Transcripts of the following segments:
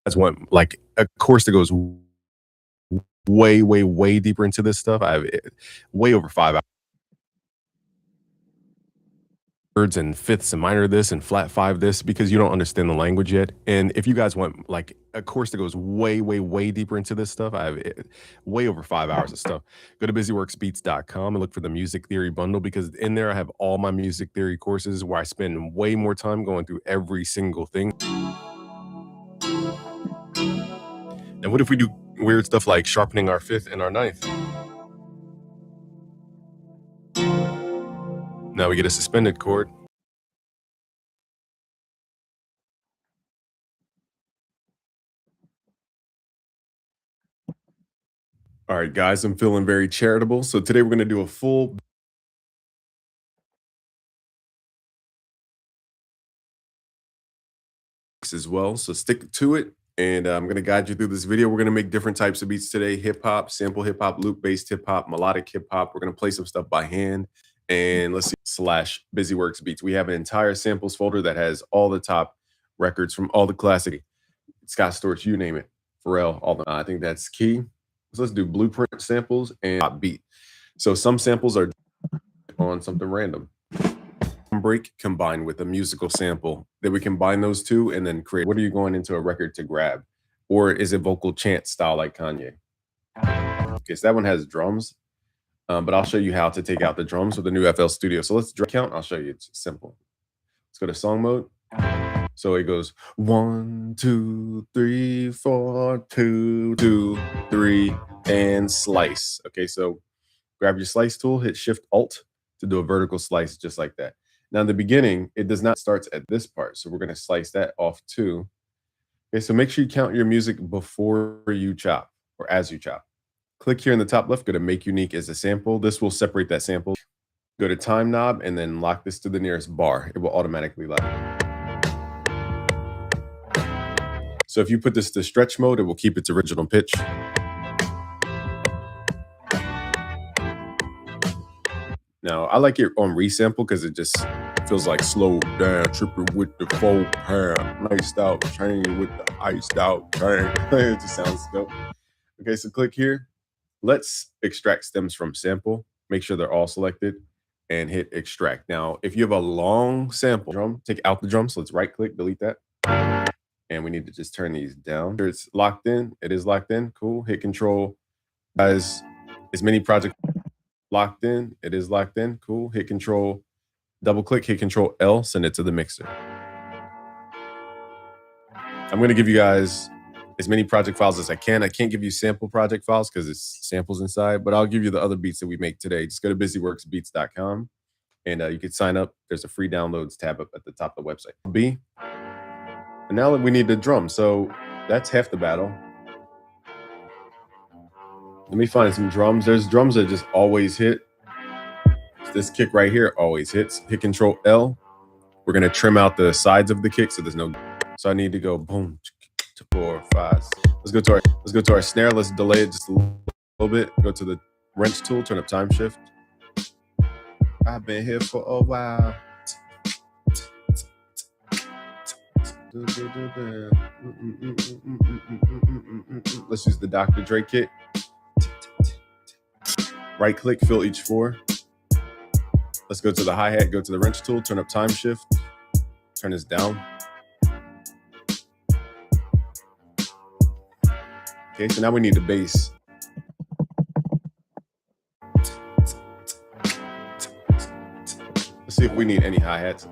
Guys want like a course that goes way, way, way deeper into this stuff, I have way over 5 hours and fifths and minor this and flat five this because you don't understand the language yet. And if you guys want like a course that goes way, way, way deeper into this stuff, I have way over 5 hours of stuff. Go to busyworksbeats.com and look for the music theory bundle because in there I have all my music theory courses where I spend way more time going through every single thing. And what if we do weird stuff like sharpening our fifth and our ninth? Now we get a suspended chord. All right, guys, I'm feeling very charitable. So today we're going to do a full as well. So stick to it. And I'm going to guide you through this video. We're going to make different types of beats today. Hip hop, sample hip hop, loop based hip hop, melodic hip hop. We're going to play some stuff by hand. And let's see, /BusyWorks Beats. We have an entire samples folder that has all the top records from all the classic Scott Storch, you name it. Pharrell, all the, I think that's key. So let's do blueprint samples and pop beat. So some samples are on something random. Break combined with a musical sample. Then we combine those two and then create. What are you going into a record to grab? Or is it vocal chant style like Kanye? Okay, so that one has drums. But I'll show you how to take out the drums with the new FL Studio. So let's count. I'll show you. It's simple. Let's go to song mode. So it goes 1, 2, 3, 4, 2, 2, 3, and slice. Okay, so grab your slice tool, hit Shift Alt to do a vertical slice just like that. Now in the beginning, it does not start at this part. So we're going to slice that off too. Okay, so make sure you count your music before you chop or as you chop. Click here in the top left, go to Make Unique as a sample. This will separate that sample. Go to Time knob and then lock this to the nearest bar. It will automatically lock. So if you put this to stretch mode, it will keep its original pitch. Now, I like it on resample because it just feels like slow down, tripping with the 4-pound, iced out chain with the iced out chain. It just sounds dope. Okay, so click here. Let's extract stems from sample. Make sure they're all selected and hit extract. Now, if you have a long sample drum, take out the drum. So let's right click, delete that. And we need to just turn these down. It's locked in. It is locked in. Cool. Hit control. Guys, as many projects locked in. It is locked in. Cool. Hit control. Double click. Hit control L. Send it to the mixer. I'm going to give you guys as many project files as I can. I can't give you sample project files because it's samples inside, but I'll give you the other beats that we make today. Just go to busyworksbeats.com and you can sign up. There's a free downloads tab up at the top of the website. B. And now we need the drum. So that's half the battle. Let me find some drums. There's drums that just always hit. This kick right here always hits. Hit control L. We're going to trim out the sides of the kick so there's no. So I need to go boom, 4, 5. Let's go to our snare. Let's delay it just a little bit. Go to the wrench tool, turn up time shift. I've been here for a while. Let's use the Dr. Dre kit. Right click, fill each 4. Let's go to the hi-hat, go to the wrench tool, turn up time shift, turn this down. Okay, so now we need the bass. Let's see if we need any hi-hats.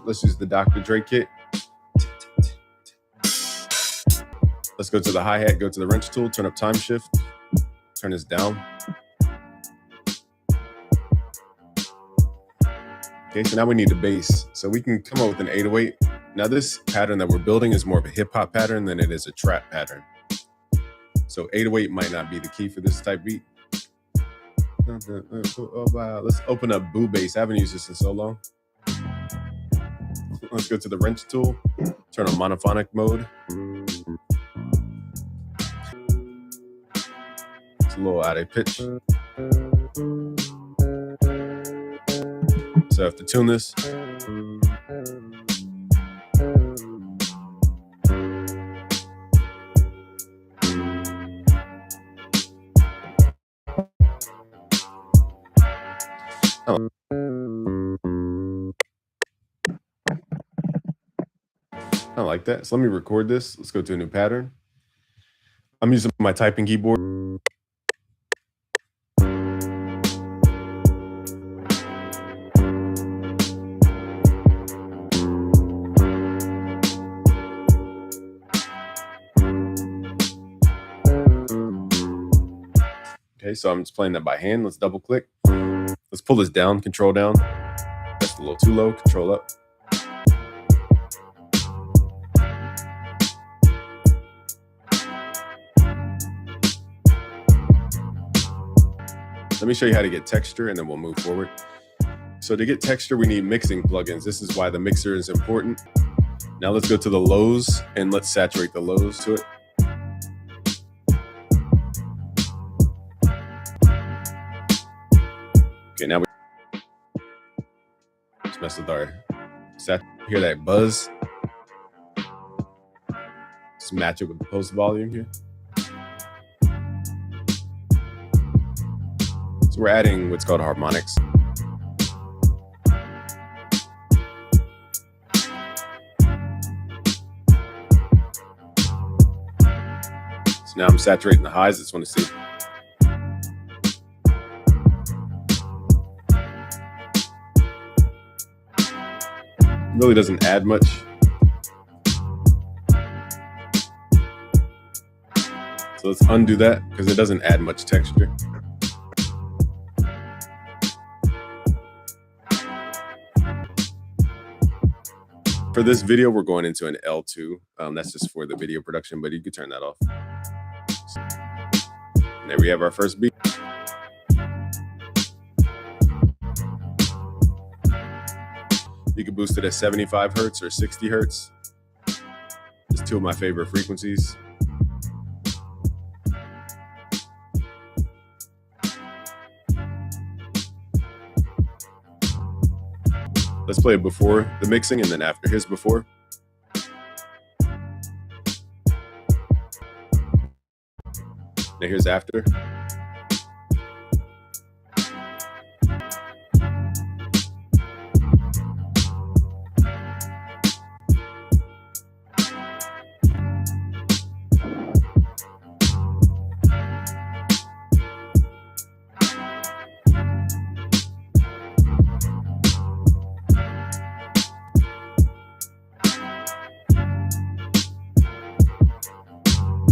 Let's use the Dr. Dre kit. Let's go to the hi-hat, go to the wrench tool, turn up time shift, turn this down. Okay, so now we need the bass. So we can come up with an 808. Now this pattern that we're building is more of a hip hop pattern than it is a trap pattern. So 808 might not be the key for this type beat. Oh, wow. Let's open up Boo Bass. I haven't used this in so long. Let's go to the wrench tool, turn on monophonic mode. It's a little out of pitch. So I have to tune this. Oh. I like that. So let me record this. Let's go to a new pattern. I'm using my typing keyboard. Okay, so I'm just playing that by hand. Let's double click. Let's pull this down, control down. That's a little too low, control up. Let me show you how to get texture and then we'll move forward. So to get texture, we need mixing plugins. This is why the mixer is important. Now let's go to the lows and let's saturate the lows to it. Okay, now we just mess with our hear that buzz. Just match it with the post volume here. So we're adding what's called harmonics. So now I'm saturating the highs. I just want to see. Really doesn't add much. So let's undo that because it doesn't add much texture. For this video, we're going into an L2. That's just for the video production, but you can turn that off. And there we have our first beat. You can boost it at 75 hertz or 60 hertz. It's two of my favorite frequencies. Let's play it before the mixing and then after. Here's before. Now here's after.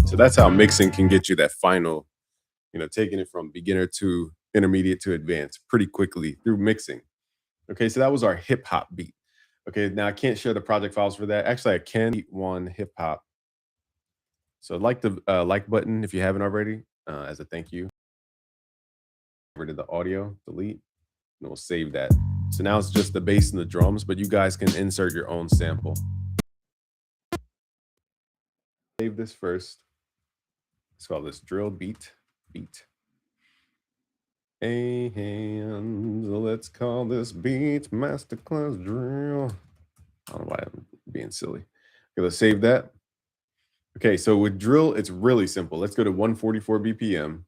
So that's how mixing can get you that final, taking it from beginner to intermediate to advanced pretty quickly through mixing. Okay, so that was our hip hop beat. Okay, now I can't share the project files for that. Actually, I can beat one hip hop. So like the like button if you haven't already, as a thank you. Over to the audio, delete, and we'll save that. So now it's just the bass and the drums, but you guys can insert your own sample. Save this first. Let's call this drill beat. And let's call this beat masterclass drill. I don't know why I'm being silly. Okay, let's save that. Okay, so with drill, it's really simple. Let's go to 144 BPM.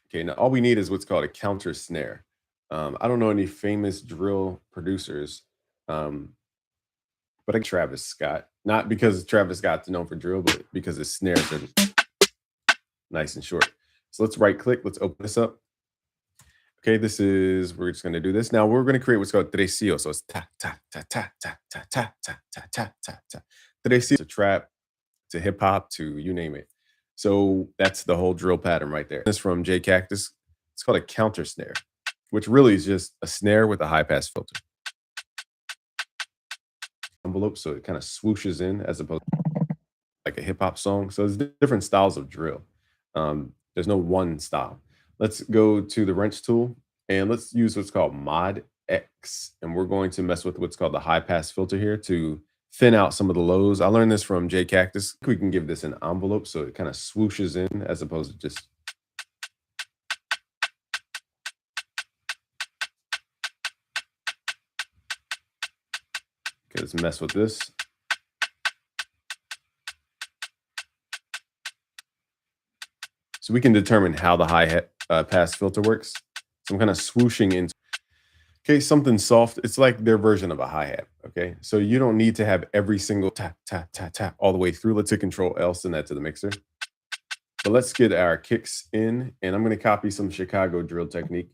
Okay, now all we need is what's called a counter snare. I don't know any famous drill producers, but Travis Scott. Not because Travis Scott's known for drill, but because his snares are nice and short. So let's right click. Let's open this up. Okay, we're just going to do this. Now we're going to create what's called tresillo. So it's ta, ta, ta, ta, ta, ta, ta, ta, ta, ta, ta, ta. Tresillo, to trap, to hip hop, to you name it. So that's the whole drill pattern right there. This is from J Cactus. It's called a counter snare, which really is just a snare with a high pass filter. Envelope, so it kind of swooshes in as opposed to like a hip hop song. So there's different styles of drill. There's no one style. Let's go to the wrench tool and let's use what's called Mod X. And we're going to mess with what's called the high pass filter here to thin out some of the lows. I learned this from J Cactus. We can give this an envelope so it kind of swooshes in as opposed to just. Okay, let's mess with this. So we can determine how the high pass filter works. I'm kind of swooshing into. Okay, something soft. It's like their version of a hi-hat. Okay. So you don't need to have every single tap, tap, tap, tap all the way through. Let's hit Control L, send that to the mixer. But let's get our kicks in, and I'm going to copy some Chicago drill technique.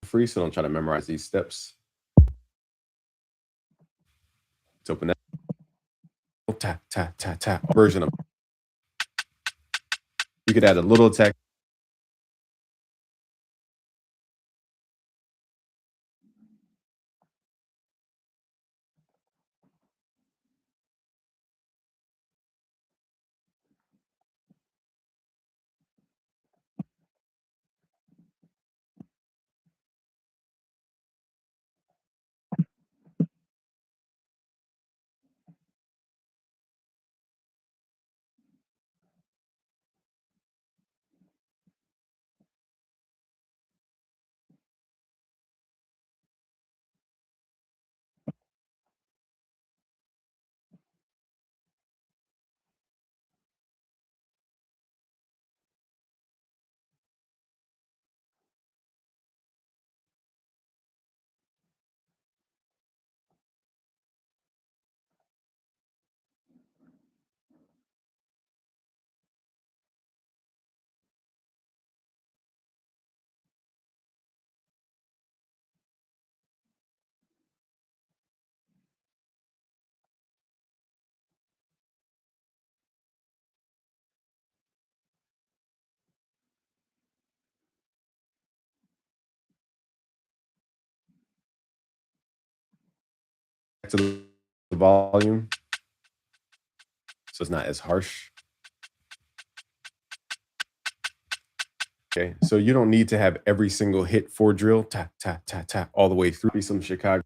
free, so don't try to memorize these steps. Let's open that. Tap, tap, tap, tap. Version of you could add a little attack to the volume, so it's not as harsh. Okay, so you don't need to have every single hit for drill, tap, tap, tap, tap, all the way through. Some Chicago.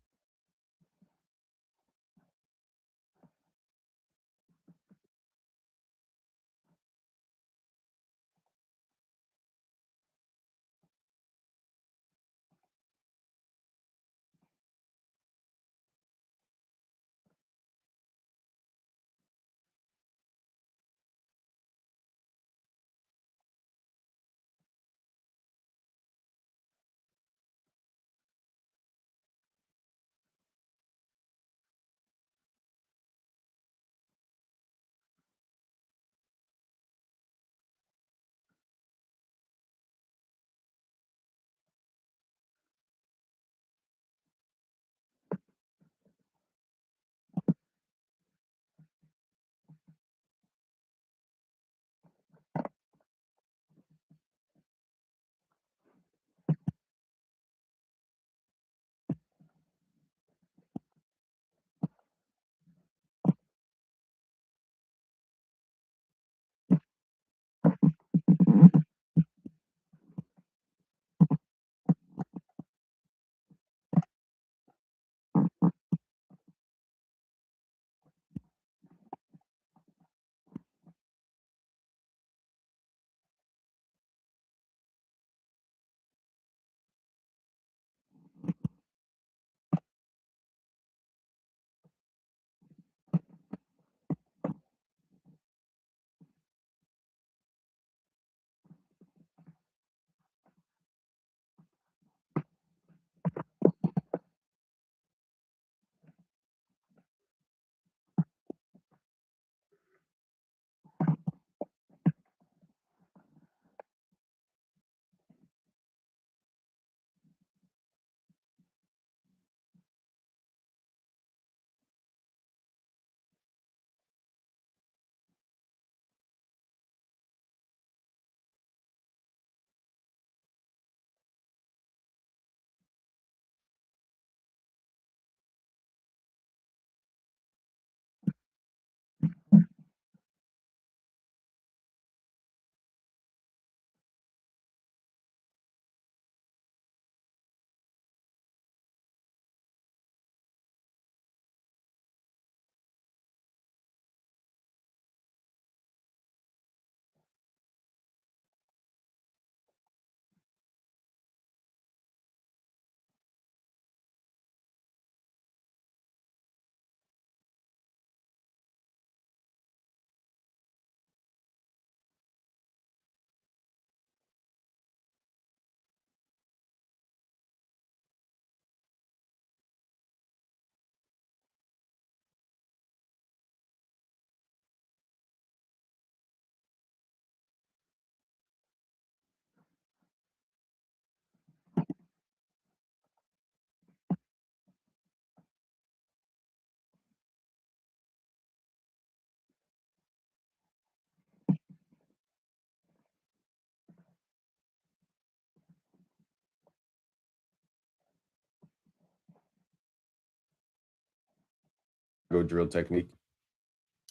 go drill technique.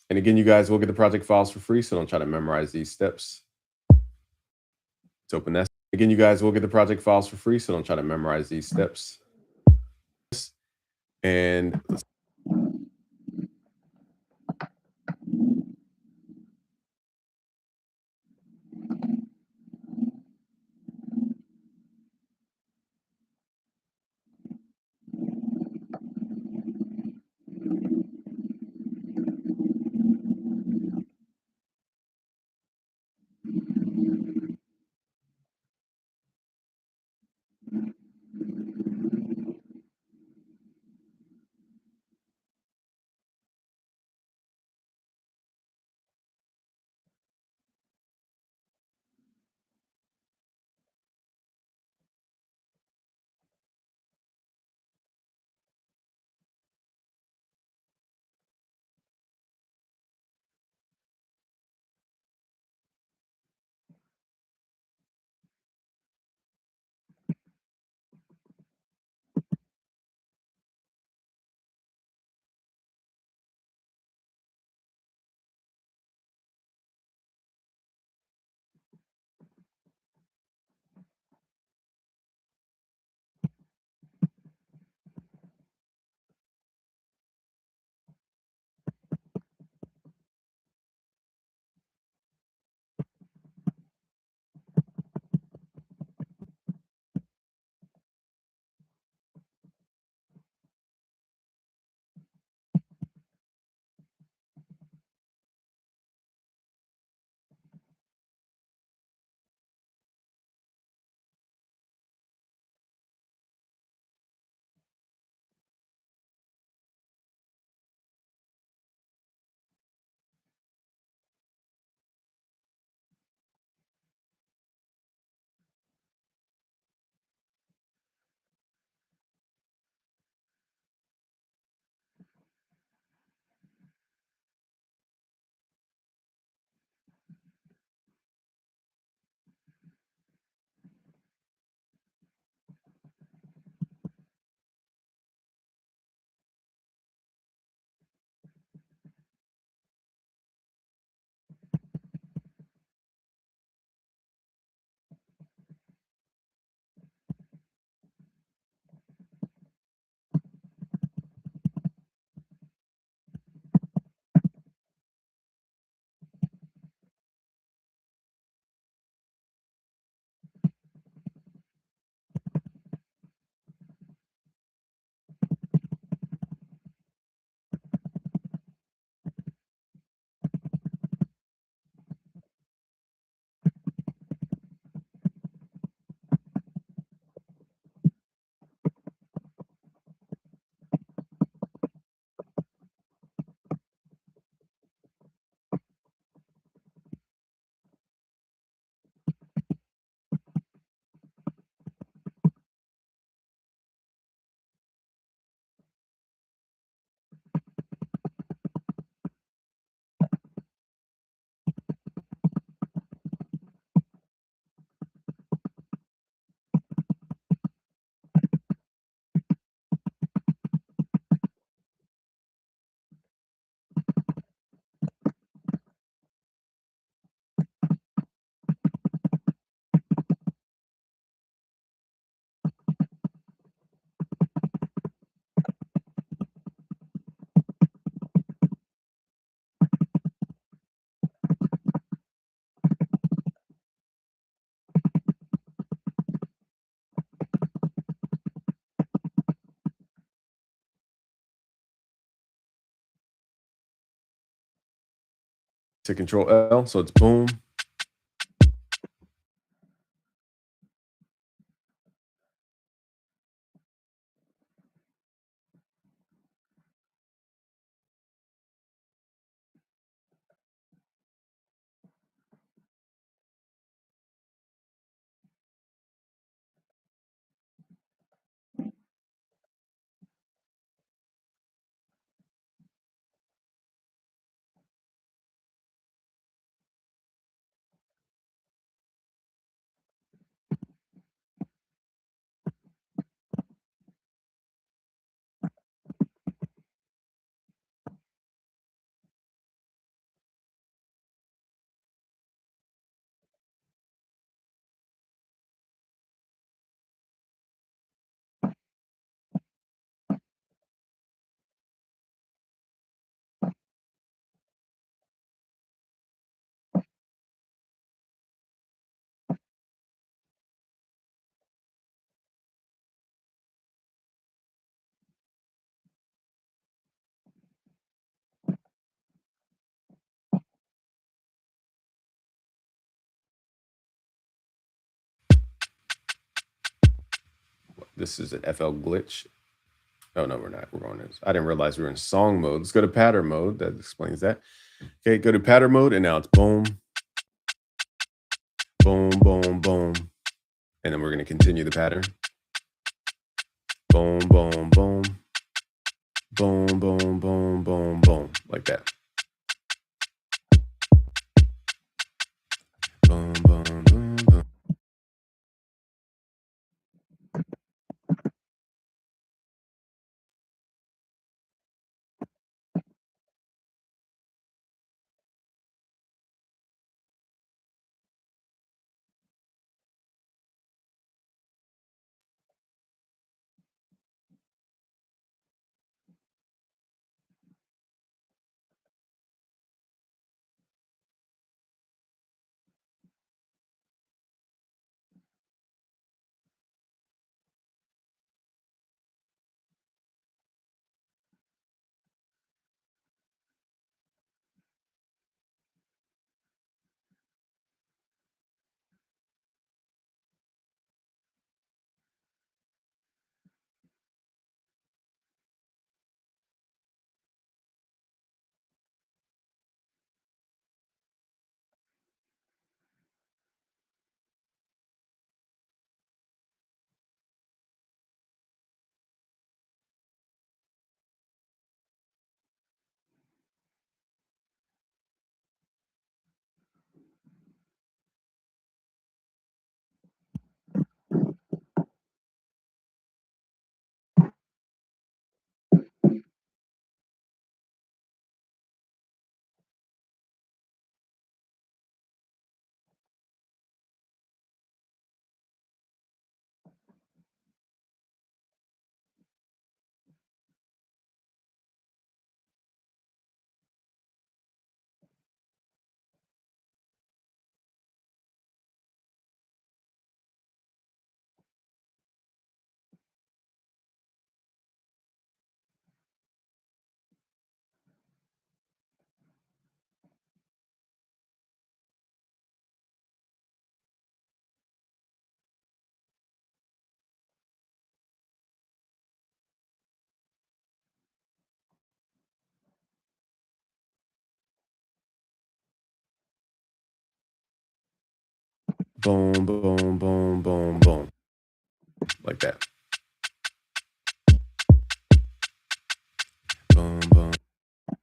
And again, you guys will get the project files for free, so don't try to memorize these steps. Let's open that. Again, you guys will get the project files for free, so don't try to memorize these steps. And let's to Control L, so it's boom. This is an FL glitch. Oh no, we're not. We're going to. I didn't realize we were in song mode. Let's go to pattern mode. That explains that. Okay, go to pattern mode, and now it's boom, boom, boom, boom, and then we're going to continue the pattern. Boom, boom, boom, boom, boom, boom, boom, boom, like that. Boom, boom, boom, boom. Boom, boom, boom, boom, boom, like that. Boom, boom,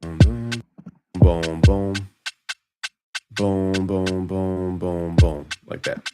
boom, boom, boom, boom, boom, boom, boom, boom, boom, like that.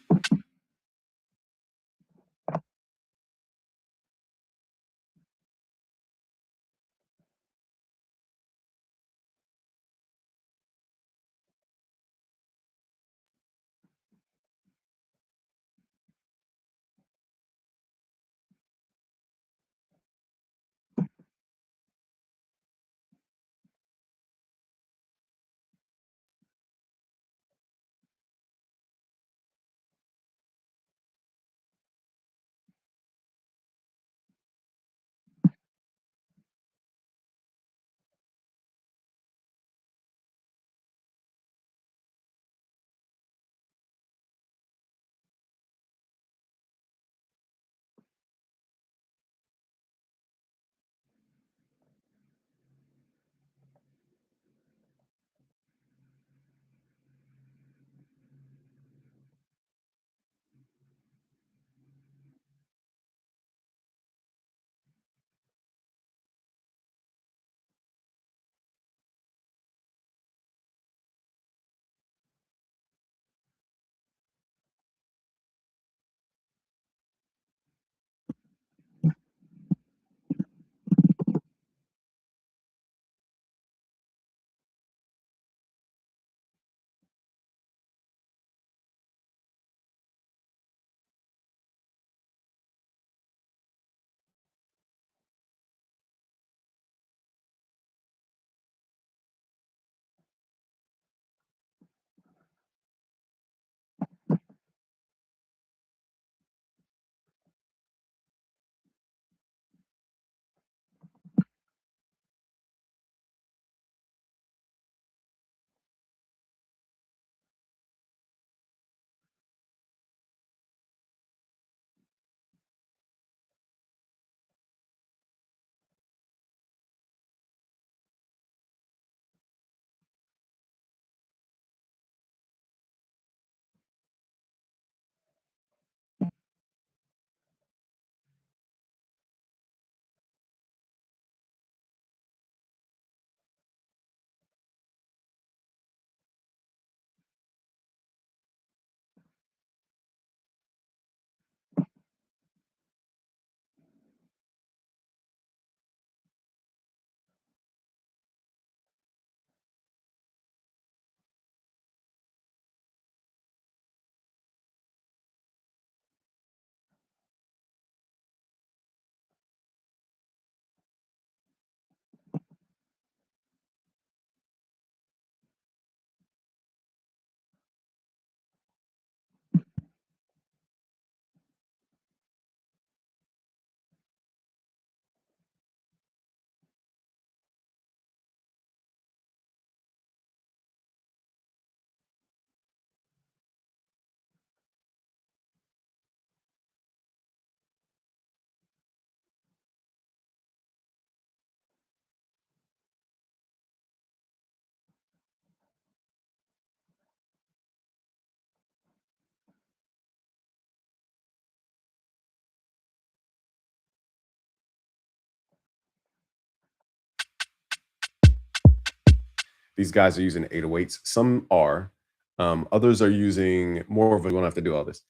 these guys are using 808s. Some are. Others are using more of a, we don't have to do all this.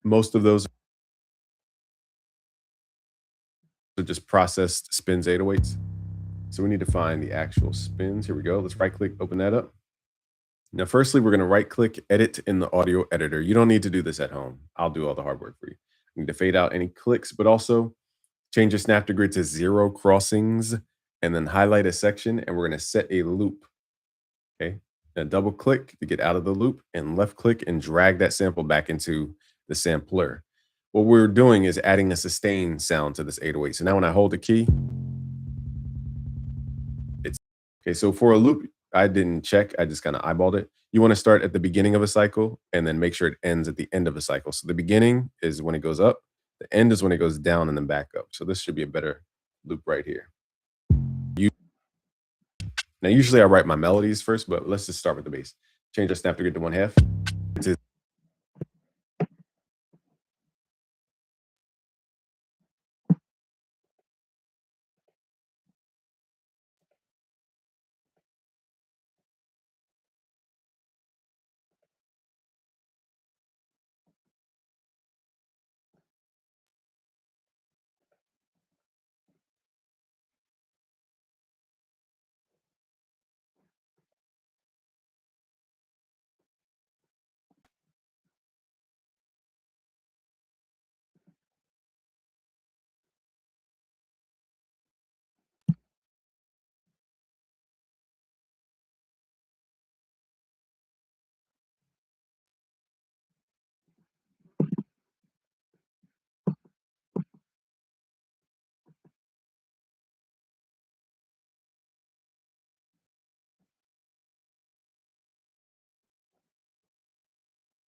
Most of those are just processed spins 808s. So we need to find the actual spins. Here we go. Let's right click, open that up. Now, firstly, we're going to right click, edit in the audio editor. You don't need to do this at home. I'll do all the hard work for you. You need to fade out any clicks, but also change your snap to grid to 0 crossings and then highlight a section. And we're going to set a loop. Okay. Now double click to get out of the loop and left click and drag that sample back into the sampler. What we're doing is adding a sustain sound to this 808. So now when I hold the key, it's okay. So for a loop, I didn't check. I just kind of eyeballed it. You want to start at the beginning of a cycle and then make sure it ends at the end of a cycle. So the beginning is when it goes up, the end is when it goes down and then back up. So this should be a better loop right here. Now, usually I write my melodies first, but let's just start with the bass. Change our snap to grid to 1/2.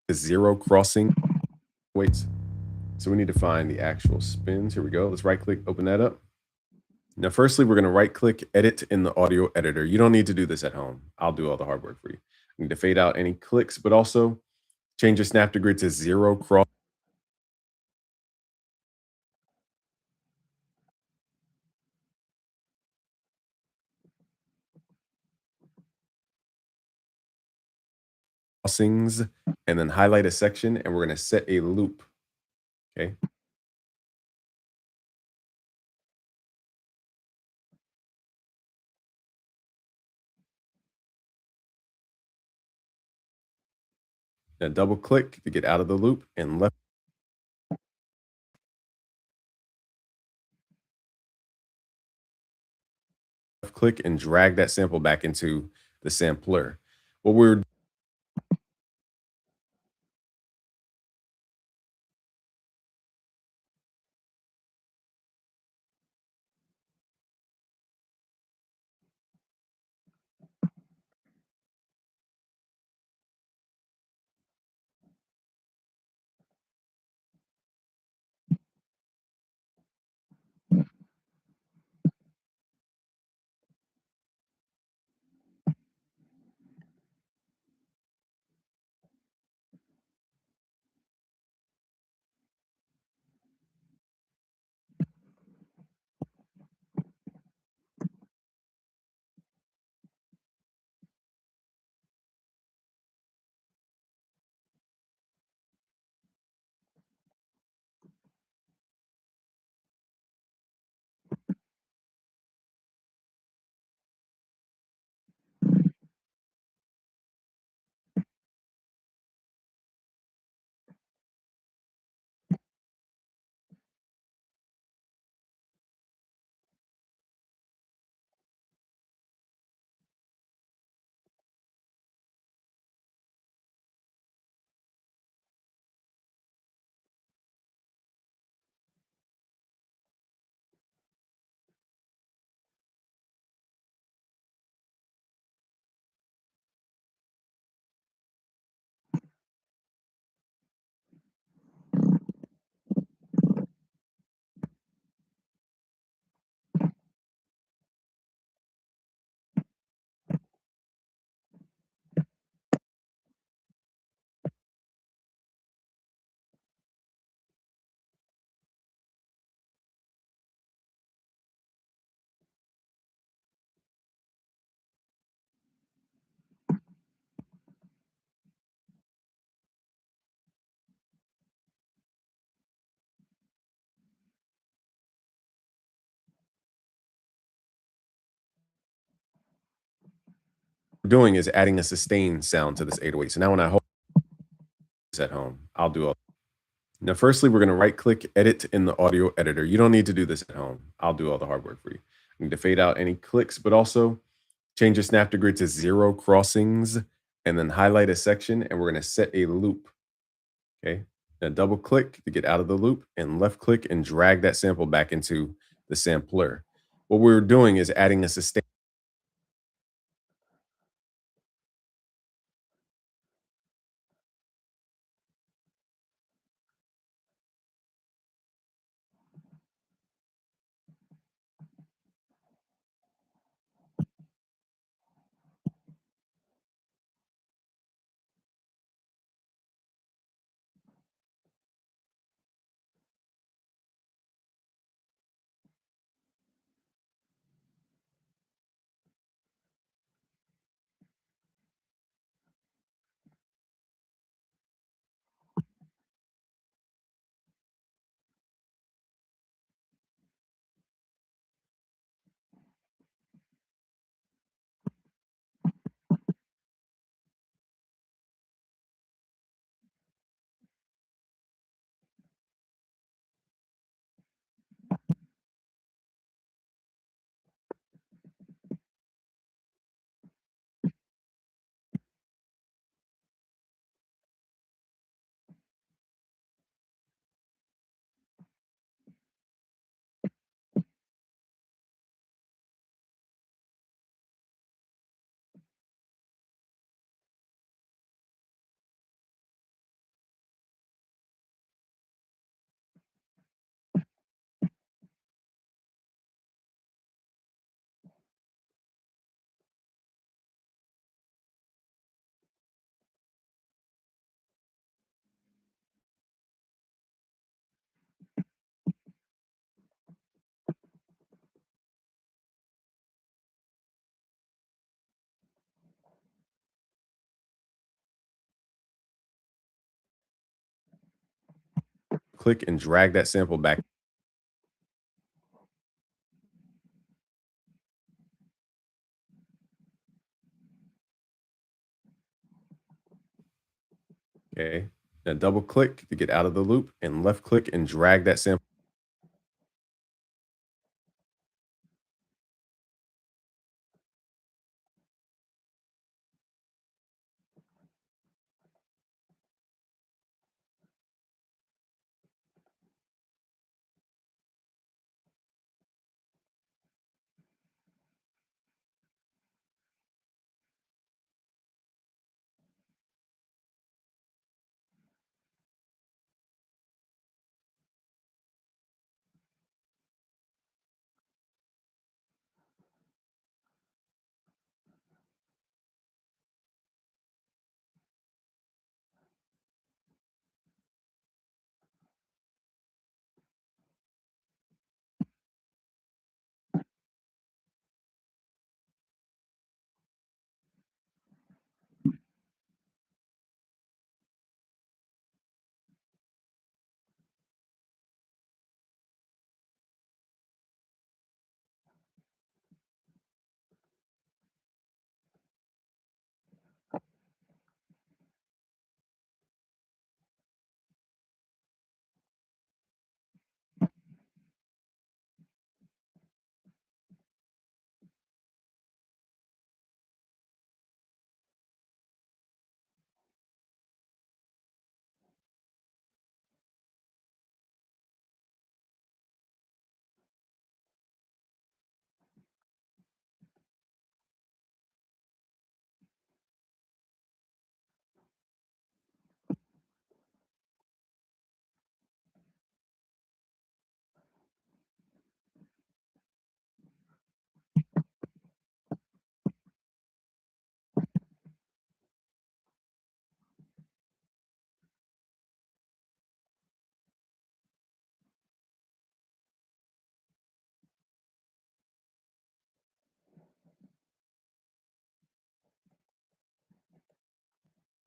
To zero crossing weights. So we need to find the actual spins. Here we go. Let's right click, open that up. Now, firstly, we're going to right click, edit in the audio editor. You don't need to do this at home. I'll do all the hard work for you. You need to fade out any clicks, but also change your snap to grid to 0 crossings and then highlight a section and we're going to set a loop. Okay. Now double click to get out of the loop and left click and drag that sample back into the sampler. What we're doing is adding a sustained sound to this 808. So now when I hold this at home, I'll do all. Now, firstly, we're going to right click edit in the audio editor. You don't need to do this at home. I'll do all the hard work for you. I need to fade out any clicks, but also change your snap to grid to 0 crossings and then highlight a section. And we're going to set a loop. Okay. Now double click to get out of the loop and left click and drag that sample back into the sampler. What we're doing is adding a sustain. Click and drag that sample back. Okay. Now double click to get out of the loop and left click and drag that sample.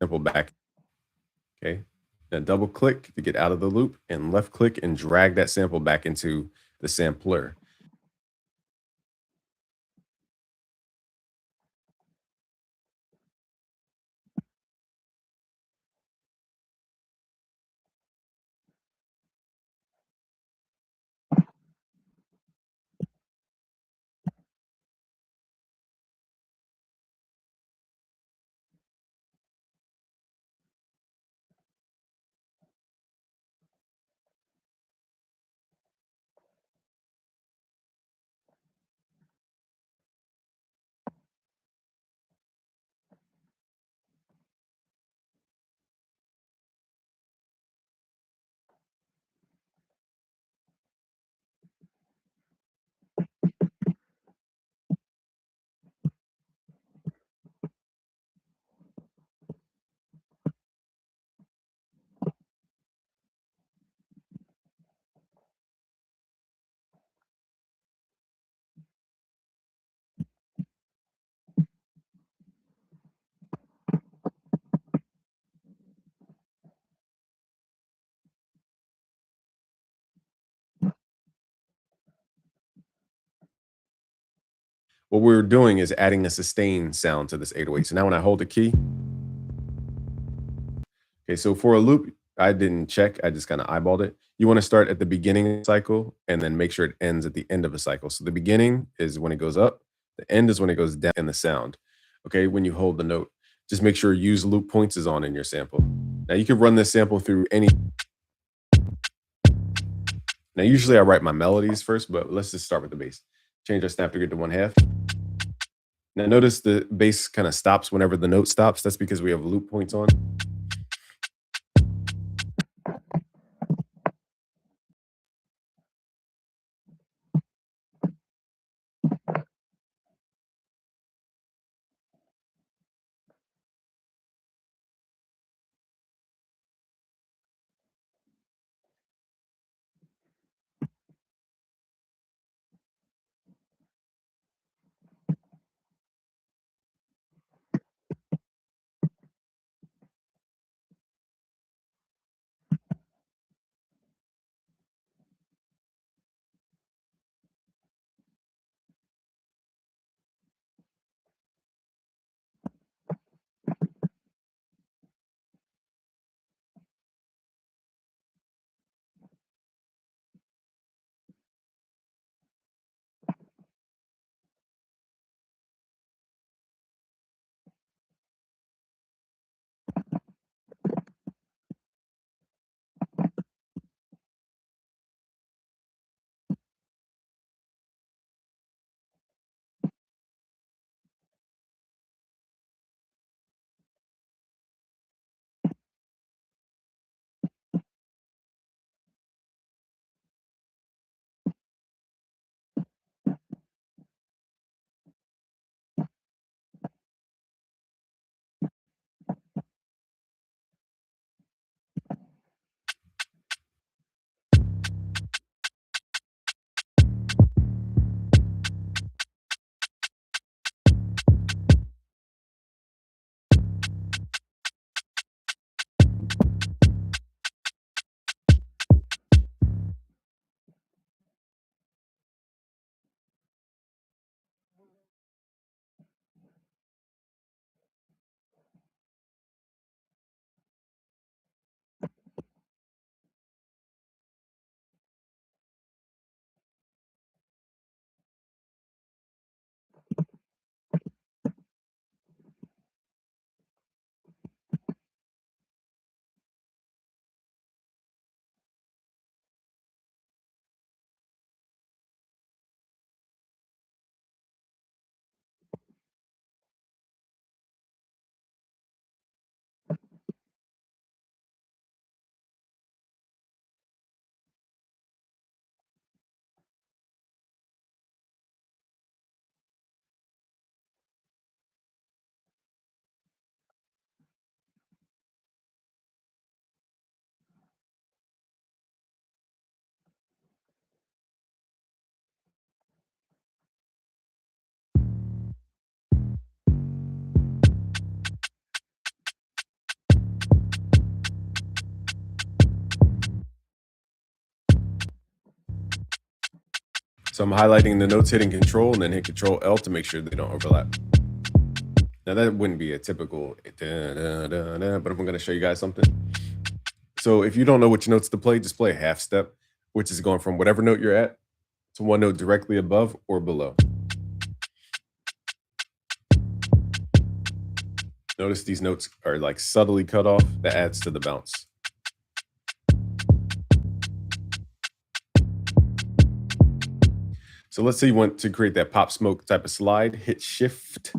Sample back. Okay. Now double click to get out of the loop and left click and drag that sample back into the sampler. What we're doing is adding a sustain sound to this 808. So now when I hold the key, okay, so for a loop, I didn't check, I just kind of eyeballed it. You want to start at the beginning of the cycle and then make sure it ends at the end of a cycle. So the beginning is when it goes up, the end is when it goes down in the sound. Okay, when you hold the note, just make sure use loop points is on in your sample. Now you can run this sample through any. Now usually I write my melodies first, but let's just start with the bass. Change our snap figure to 1/2. Now notice the bass kind of stops whenever the note stops. That's because we have loop points on. So I'm highlighting the notes, hitting control, and then hit control L to make sure they don't overlap. Now that wouldn't be a typical, but I'm going to show you guys something. So if you don't know which notes to play, just play a half step, which is going from whatever note you're at to one note directly above or below. Notice these notes are like subtly cut off. That adds to the bounce. So let's say you want to create that pop smoke type of slide, hit shift.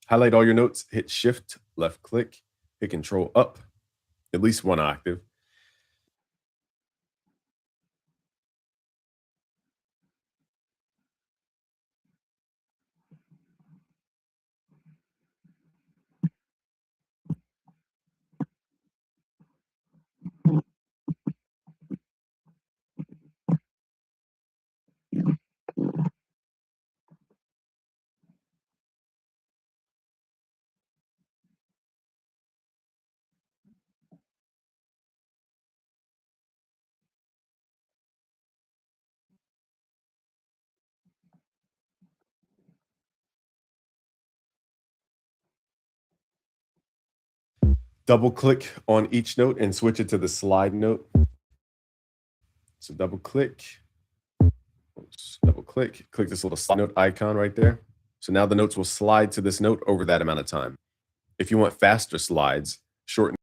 Highlight all your notes, hit Shift, left click, hit Control up, at least one octave. Double click on each note and switch it to the slide note. So double click, click this little slide note icon right there. So now the notes will slide to this note over that amount of time. If you want faster slides, shorten.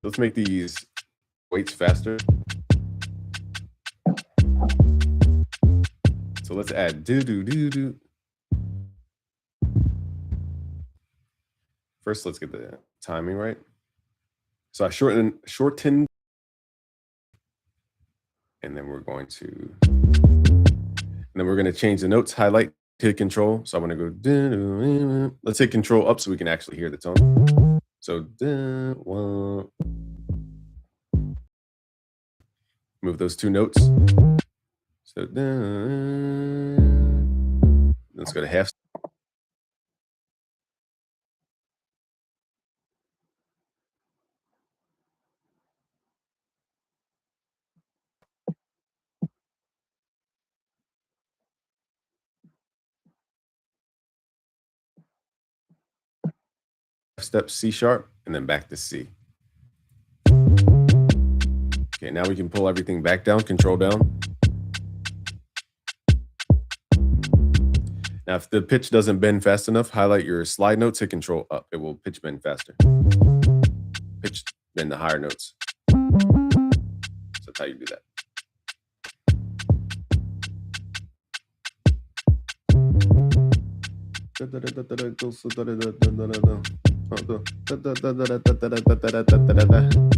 Let's make these weights faster. So let's add do do do do. First, let's get the timing right. So I shorten, and then we're going to, change the notes, highlight, hit Control. So I'm going to go, let's hit Control up so we can actually hear the tone. So move those two notes. So let's go to half. Step C sharp, and then back to C. Okay, now we can pull everything back down, Control down. Now, if the pitch doesn't bend fast enough, highlight your slide notes, hit Control up. It will pitch bend faster. Pitch bend the higher notes. So that's how you do that.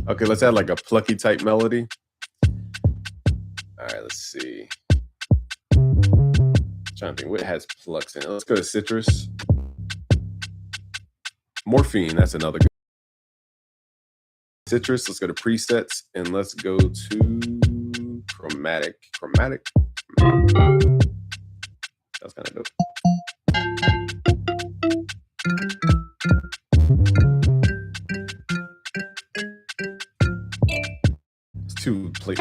Okay, let's add like a plucky type melody. All right, let's see. Trying to think what has plucks in it. Let's go to citrus. Morphine, that's another good. Citrus, let's go to presets and let's go to chromatic. That's kind of dope. It's too plate.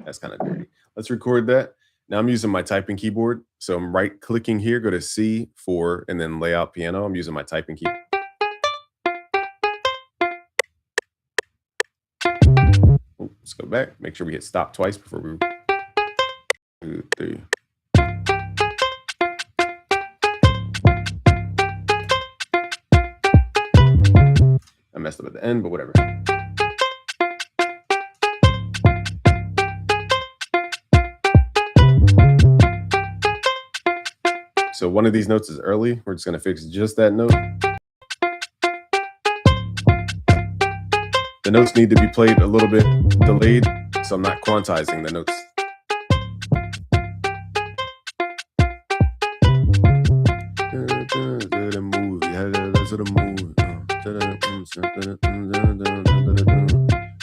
That's kind of dirty. Let's record that. Now I'm using my typing keyboard. So I'm right clicking here, go to C4 and then layout piano. I'm using my typing keyboard. Let's go back. Make sure we hit stop twice before we 2, 3. I messed up at the end, but whatever. So one of these notes is early. We're just going to fix just that note. The notes need to be played a little bit delayed, so I'm not quantizing the notes.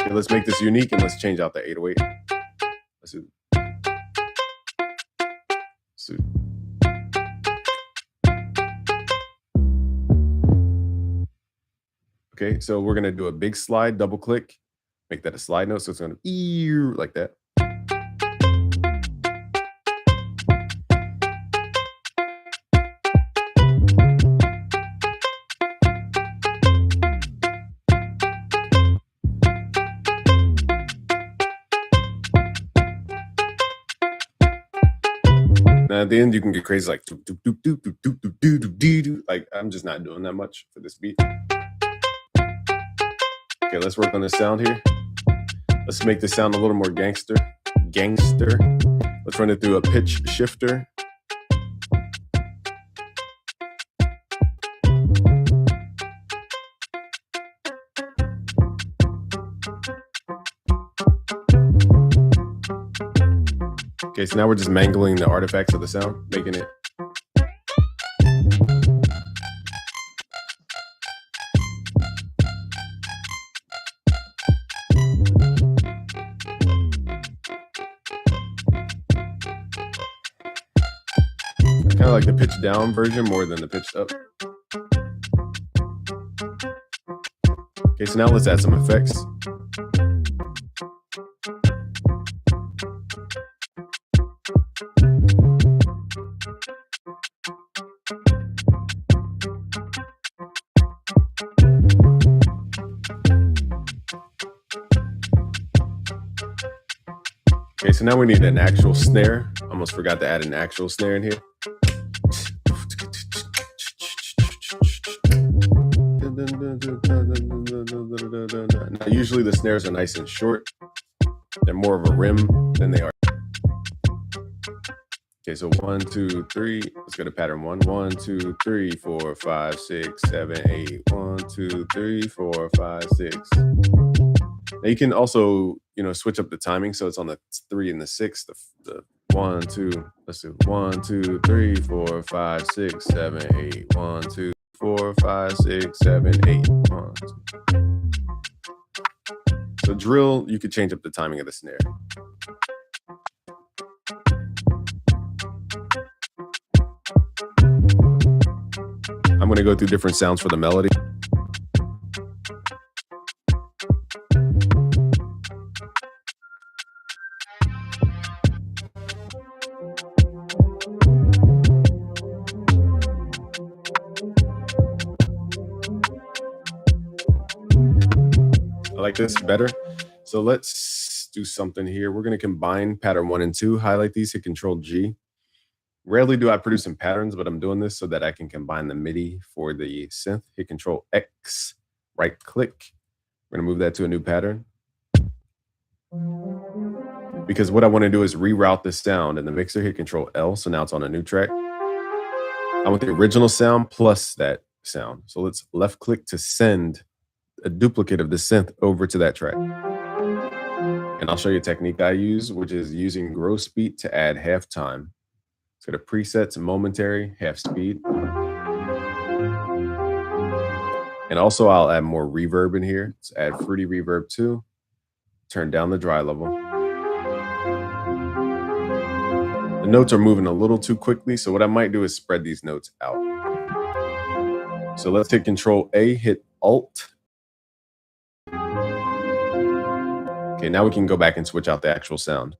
Okay, let's make this unique and let's change out the 808. Let's do. Okay, so we're gonna do a big slide, double click, make that a slide note. So it's gonna like that. Now at the end, you can get crazy, like like I'm just not doing that much for this beat. Okay, let's work on this sound here. Let's make this sound a little more gangster. Let's run it through a pitch shifter. Okay, so now we're just mangling the artifacts of the sound, making it. Kind of like the pitch down version more than the pitched up. Okay, so now let's add some effects. Okay, so now we need an actual snare. Almost forgot to add an actual snare in here. Now, usually the snares are nice and short. They're more of a rim than they are. Okay, so 1, 2, 3. Let's go to pattern 1. 1, 2, 3, 4, 5, 6, 7, 8. 1, 2, 3, 4, 5, 6. Now you can also, switch up the timing so it's on the 3 and the 6. The 1, 2. Let's do 1, 2, 3, 4, 5, 6, 7, 8. 1, 2, 4, 5, 6, 7, 8. 1, 2. So drill, you could change up the timing of the snare. I'm going to go through different sounds for the melody. I like this better. So let's do something here. We're going to combine pattern 1 and 2, highlight these, hit Control G. Rarely do I produce in patterns, but I'm doing this so that I can combine the MIDI for the synth. Hit Control X, right click. We're going to move that to a new pattern. Because what I want to do is reroute this sound in the mixer. Hit Control L, so now it's on a new track. I want the original sound plus that sound. So let's left click to send a duplicate of the synth over to that track. And I'll show you a technique I use, which is using gross beat to add halftime. So the presets, momentary, half speed. And also I'll add more reverb in here. Let's add fruity reverb too. Turn down the dry level. The notes are moving a little too quickly, so what I might do is spread these notes out. So let's hit Control A, hit Alt. Okay, now we can go back and switch out the actual sound.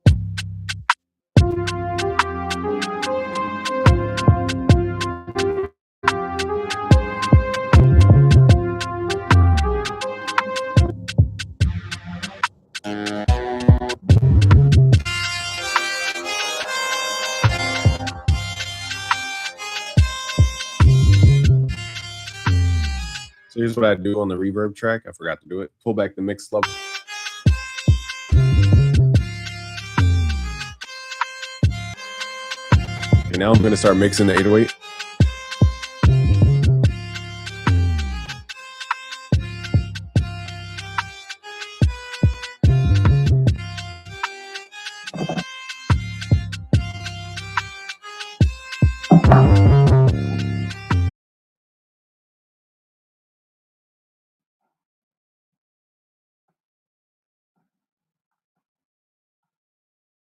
So here's what I do on the reverb track. I forgot to do it. Pull back the mix level. Okay, now I'm going to start mixing the 808.